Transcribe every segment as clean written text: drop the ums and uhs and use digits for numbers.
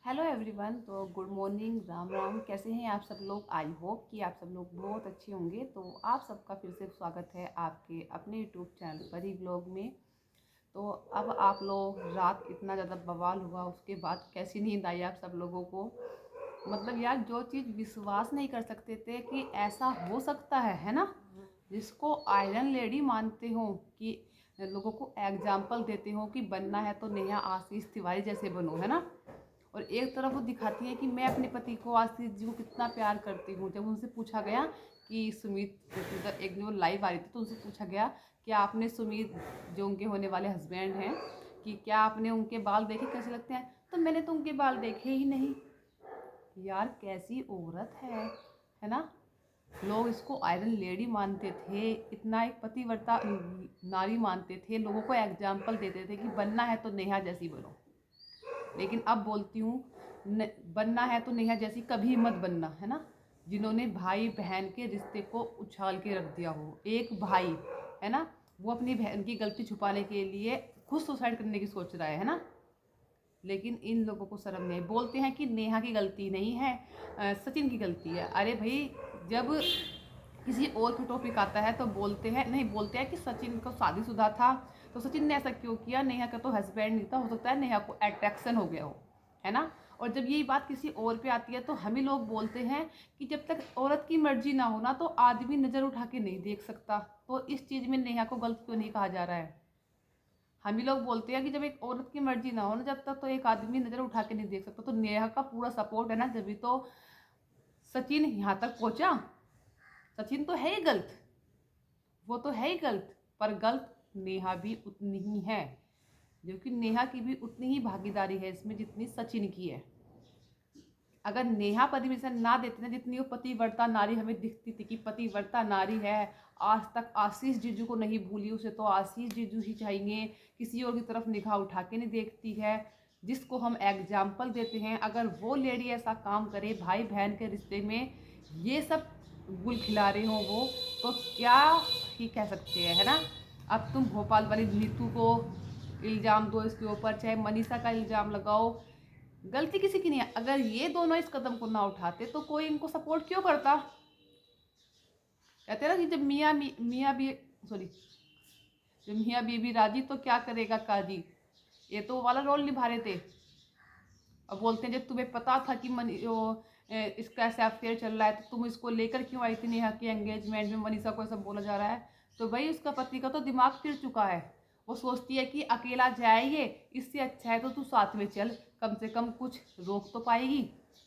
Hello everyone. तो good morning, Ram Ram. कैसे हैं आप सब लोग? आई होप कि आप सब लोग बहुत अच्छे होंगे। तो आप सबका फिर से स्वागत है आपके अपने यूट्यूब चैनल परी व्लॉग में। तो अब आप लोग रात इतना ज़्यादा बवाल हुआ, उसके बाद कैसी नींद आई आप सब लोगों को? मतलब यार, जो चीज़ विश्वास नहीं कर सकते थे कि ऐसा हो सकता है ना, जिसको आयरन लेडी मानते हो, कि लोगों को एग्जाम्पल देते हो कि बनना है तो नेहा आशीष तिवारी जैसे बनो, है ना। और एक तरफ वो दिखाती है कि मैं अपने पति को, आशीष जी को, कितना प्यार करती हूँ। जब उनसे पूछा गया कि सुमित, मतलब एक दिन वो लाइव आ रही थी तो उनसे पूछा गया कि आपने सुमित, जो उनके होने वाले हस्बैंड हैं, कि क्या आपने उनके बाल देखे कैसे लगते हैं? तो मैंने तो उनके बाल देखे ही नहीं। यार कैसी औरत है ना। लोग इसको आयरन लेडी मानते थे, इतना एक पतिव्रता नारी मानते थे, लोगों को एग्जाम्पल देते थे कि बनना है तो नेहा जैसी बनो। लेकिन अब बोलती हूँ, बनना है तो नेहा जैसी कभी मत बनना, है ना। जिन्होंने भाई बहन के रिश्ते को उछाल के रख दिया हो। एक भाई है ना, वो अपनी बहन की गलती छुपाने के लिए खुद सुसाइड करने की सोच रहा है ना। लेकिन इन लोगों को शर्म नहीं। बोलते हैं कि नेहा की गलती नहीं है, सचिन की गलती है। अरे भाई, जब किसी और पे टॉपिक आता है तो बोलते हैं, नहीं बोलते हैं कि सचिन को शादीशुदा था तो सचिन ने ऐसा क्यों किया, नेहा का तो हस्बैंड नहीं था, हो सकता है नेहा को अट्रैक्शन हो गया हो, है ना। और जब यही बात किसी और पे आती है तो हम ही लोग बोलते हैं कि जब तक औरत की मर्जी ना हो ना तो आदमी नज़र उठा के नहीं देख सकता। तो इस चीज़ में नेहा को गलत क्यों नहीं कहा जा रहा है? हम ही लोग बोलते हैं कि जब एक औरत की मर्जी ना हो ना, जब तक तो एक आदमी नज़र उठा के नहीं देख सकता। तो नेहा का पूरा सपोर्ट है ना, जब भी तो सचिन यहाँ तक पहुँचा। सचिन तो है ही गलत, वो तो है ही गलत, पर गलत नेहा भी उतनी ही है, जो कि नेहा की भी उतनी ही भागीदारी है इसमें जितनी सचिन की है। अगर नेहा परमिशन ना देते ना, जितनी वो पतिव्रता नारी हमें दिखती थी कि पतिव्रता नारी है, आज तक आशीष जीजू को नहीं भूली, उसे तो आशीष जीजू ही चाहिए, किसी और की तरफ निगाह उठा के नहीं देखती है, जिसको हम एग्जाम्पल देते हैं। अगर वो लेडी ऐसा काम करे भाई बहन के रिश्ते में, ये सब गुल खिला रहे हो वो, तो क्या ही कह सकते हैं, है ना। अब तुम भोपाल वाली नीतू को इल्ज़ाम दो इसके ऊपर, चाहे मनीषा का इल्ज़ाम लगाओ, गलती किसी की नहीं है। अगर ये दोनों इस कदम को ना उठाते तो कोई इनको सपोर्ट क्यों करता? कहते ना कि जब मियाँ भी, सॉरी, जब मियाँ बीबी राजी तो क्या करेगा काजी। ये तो वो वाला रोल निभा रहे थे। अब बोलते हैं जब तुम्हें पता था कि इसका ऐसा अफेयर चल रहा है तो तुम इसको लेकर क्यों आई थी नेहा की एंगेजमेंट में? मनीषा को ऐसा बोला जा रहा है तो भाई उसका पति का तो दिमाग फिर चुका है। वो सोचती है कि अकेला जाए ये, इससे अच्छा है तो तू साथ में चल, कम से कम कुछ रोक तो पाएगी।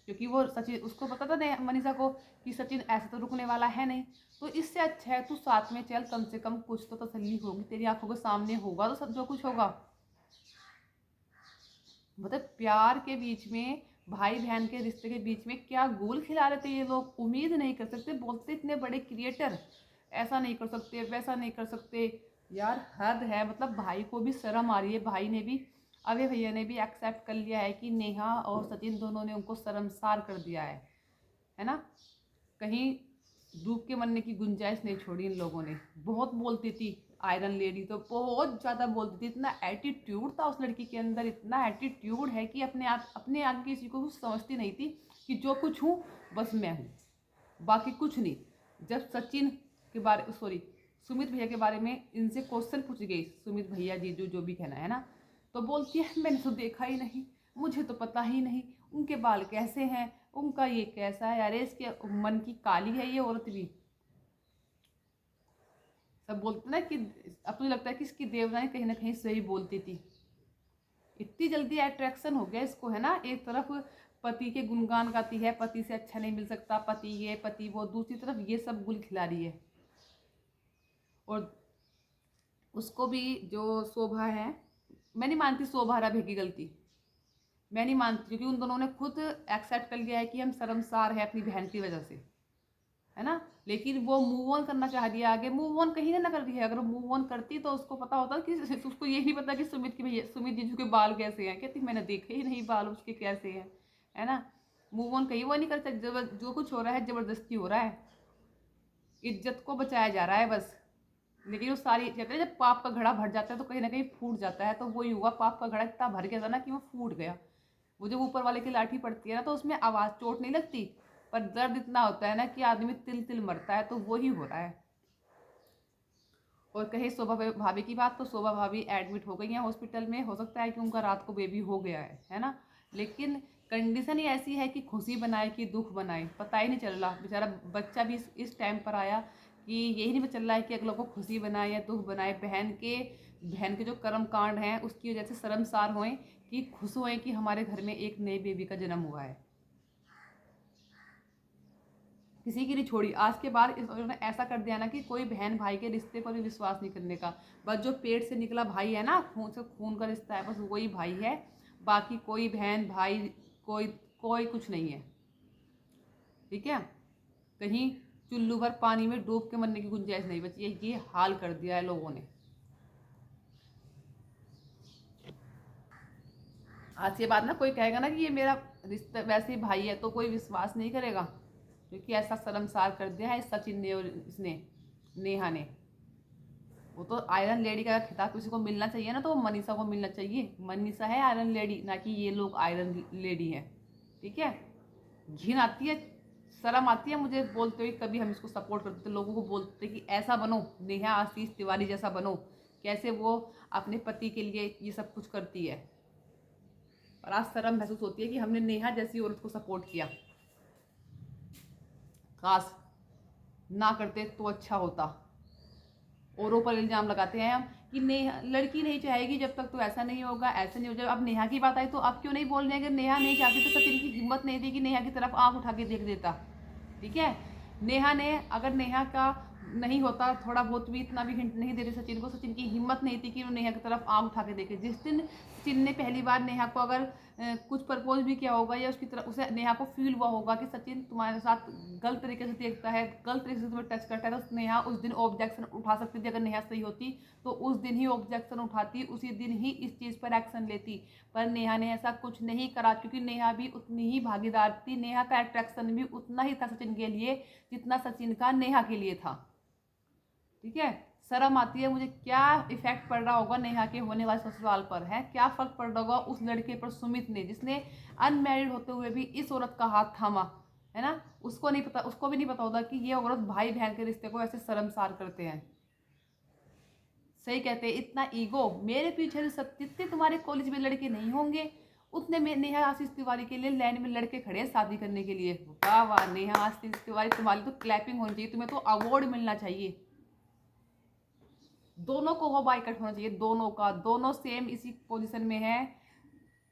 क्योंकि वो सचिन, उसको पता था मनीषा को कि सचिन ऐसे तो रुकने वाला है नहीं, तो इससे अच्छा है तू साथ में चल, कम से कम कुछ तो तसल्ली होगी, तेरी आंखों के सामने होगा तो सब जो कुछ होगा। मतलब प्यार के बीच में, भाई बहन के रिश्ते के बीच में क्या गोल खिला रहे थे ये लोग, उम्मीद नहीं कर सकते। बोलते इतने बड़े क्रिएटर, ऐसा नहीं कर सकते, वैसा नहीं कर सकते। यार हद है। मतलब भाई को भी शर्म आ रही है। भाई ने भी, अभय भैया ने भी एक्सेप्ट कर लिया है कि नेहा और सचिन दोनों ने उनको शर्मसार कर दिया है ना। कहीं डूब के मरने की गुंजाइश नहीं छोड़ी इन लोगों ने। बहुत बोलती थी आयरन लेडी, तो बहुत ज़्यादा बोलती थी। इतना एटीट्यूड था उस लड़की के अंदर, इतना एटीट्यूड है कि अपने आगे किसी को कुछ समझती नहीं थी, कि जो कुछ हूँ बस मैं हूँ, बाकी कुछ नहीं। जब सचिन के बारे, सॉरी, सुमित भैया के बारे में इनसे क्वेश्चन पूछ गई, सुमित भैया जीजू जो भी कहना है ना, तो बोलती है मैंने तो देखा ही नहीं, मुझे तो पता ही नहीं उनके बाल कैसे हैं, उनका ये कैसा है। अरे इसके मन की काली है ये औरत भी। सब बोलते ना कि अब तो लगता है कि इसकी देवरानी कहीं ना कहीं सही बोलती थी। इतनी जल्दी अट्रैक्शन हो गया इसको, है ना। एक तरफ पति के गुणगान गाती है, पति से अच्छा नहीं मिल सकता, पति ये पति वो, दूसरी तरफ ये सब गुल खिला रही है। और उसको भी, जो शोभा है, मैं नहीं मानती शोभा राभे की गलती, मैं नहीं मानती, क्योंकि उन दोनों ने खुद एक्सेप्ट कर लिया है कि हम शर्मसार है अपनी बहन की वजह से, है ना। लेकिन वो मूव ऑन करना चाह रही है आगे। मूव ऑन कहीं ना कर रही है। अगर वो मूव ऑन करती तो उसको पता होता कि उसको ये नहीं पता कि सुमित की भैया, सुमित जीजू के बाल कैसे हैं। कहती मैंने देखे ही नहीं बाल उसके कैसे हैं, है ना। मूव ऑन कहीं वो नहीं कर सकती। जो कुछ हो रहा है जबरदस्ती हो रहा है, इज्जत को बचाया जा रहा है बस। लेकिन वो सारी, कहते हैं जब पाप का घड़ा भर जाता है तो कहीं ना कहीं फूट जाता है, तो वही हुआ, पाप का घड़ा इतना भर गया था ना कि वो फूट गया। वो जब ऊपर वाले की लाठी पड़ती है ना तो उसमें आवाज़ चोट नहीं लगती, पर दर्द इतना होता है ना कि आदमी तिल तिल मरता है। तो वो ही हो रहा है। और कहे शोभा भाभी की बात, तो शोभा भाभी एडमिट हो गई हैं हॉस्पिटल में। हो सकता है कि उनका रात को बेबी हो गया है ना, लेकिन कंडीशन ही ऐसी है कि खुशी बनाए कि दुख बनाए, पता ही नहीं चल रहा। बेचारा बच्चा भी इस टाइम पर आया कि यही नहीं चल रहा है कि अगलों को खुशी बनाए या दुख बनाए। बहन के जो कर्म कांड हैं उसकी वजह से शर्मसार होएं कि खुश होएं कि हमारे घर में एक नए बेबी का जन्म हुआ है। किसी की नहीं छोड़ी। आज के बाद उन्होंने ऐसा कर दिया ना कि कोई बहन भाई के रिश्ते पर भी विश्वास नहीं करने का। बस जो पेट से निकला भाई है ना, खून से खून का रिश्ता है, बस वही भाई है। बाकी कोई बहन भाई कोई कोई कुछ नहीं है। ठीक है, कहीं चुल्लू भर पानी में डूब के मरने की गुंजाइश नहीं बची है। ये हाल कर दिया है लोगों ने। आज के बाद ना कोई कहेगा ना कि ये मेरा रिश्ता वैसे ही भाई है, तो कोई विश्वास नहीं करेगा, क्योंकि ऐसा शर्मसार कर दिया है सचिन ने और इसने, नेहा ने। वो तो आयरन लेडी का खिताब किसी को मिलना चाहिए ना, तो वो मनीषा को मिलना चाहिए। मनीषा है आयरन लेडी, ना कि ये लोग आयरन लेडी हैं। ठीक है, घिन आती है, शर्म आती है मुझे बोलते हुए। कभी हम इसको सपोर्ट करते थे, लोगों को बोलते कि ऐसा बनो, नेहा आशीष तिवारी जैसा बनो। कैसे वो अपने पति के लिए ये सब कुछ करती है, और आज शर्म महसूस होती है कि हमने नेहा जैसी औरत को सपोर्ट किया। काश ना करते तो अच्छा होता। औरों पर इल्ज़ाम लगाते हैं हम कि नेहा लड़की नहीं चाहेगी जब तक, तो ऐसा नहीं होगा, ऐसा नहीं होगा। अब नेहा की बात आई तो अब क्यों नहीं बोल रहे हैं? अगर नेहा नहीं चाहती तो सचिन की हिम्मत नहीं थी कि नेहा की तरफ आंख उठा के देख देता। ठीक है, नेहा ने, अगर नेहा का नहीं होता, थोड़ा बहुत भी इतना भी हिंट नहीं दे रही सचिन को, सचिन की हिम्मत नहीं थी कि वो नेहा की तरफ आंख उठा के देखे। जिस दिन सचिन ने पहली बार नेहा को अगर कुछ प्रपोज भी किया होगा, या उसकी तरफ उसे नेहा को फील हुआ होगा कि सचिन तुम्हारे साथ गलत तरीके से देखता है, गलत तरीके से तुम्हें टच करता है, तो नेहा उस दिन ऑब्जेक्शन उठा सकती थी। अगर नेहा सही होती तो उस दिन ही ऑब्जेक्शन उठाती, उसी दिन ही इस चीज़ पर एक्शन लेती। पर नेहा ने ऐसा कुछ नहीं करा, क्योंकि नेहा भी उतनी ही भागीदार थी। नेहा का अट्रैक्शन भी उतना ही था सचिन के लिए जितना सचिन का नेहा के लिए था। ठीक है, शर्म आती है मुझे। क्या इफेक्ट पड़ रहा होगा नेहा के होने वाले ससुराल पर, है क्या फर्क पड़ रहा होगा उस लड़के पर, सुमित ने, जिसने अनमैरिड होते हुए भी इस औरत का हाथ थामा है ना। उसको नहीं पता, उसको भी नहीं पता होता कि ये औरत भाई बहन के रिश्ते को ऐसे शर्मसार करते हैं। सही कहते हैं, इतना ईगो। मेरे पीछे से जितने तुम्हारे कॉलेज में लड़के नहीं होंगे, उतने में नेहा आशीष तिवारी के लिए लाइन में लड़के खड़े हैं शादी करने के लिए। वाह वाह नेहा आशीष तिवारी, तुम्हारी तो क्लैपिंग होनी चाहिए, तुम्हें तो अवार्ड मिलना चाहिए। दोनों को हो बाइकआउट होना चाहिए, दोनों का। दोनों सेम इसी पोजीशन में है।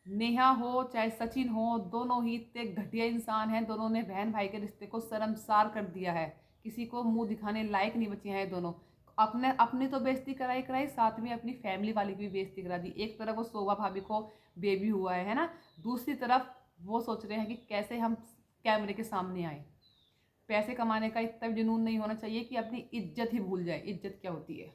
नेहा हो चाहे सचिन हो, दोनों ही इतने घटिया इंसान हैं। दोनों ने बहन भाई के रिश्ते को शर्मसार कर दिया है। किसी को मुंह दिखाने लायक नहीं बचे हैं दोनों। अपने अपनी तो बेइज्जती कराई कराई, साथ में अपनी फैमिली वाली की भी बेइज्जती करा दी। एक तरफ वो शोभा भाभी को बेबी हुआ है ना, दूसरी तरफ वो सोच रहे हैं कि कैसे हम कैमरे के सामने आए। पैसे कमाने का इतना जुनून नहीं होना चाहिए कि अपनी इज्जत ही भूल जाए। इज्जत क्या होती है।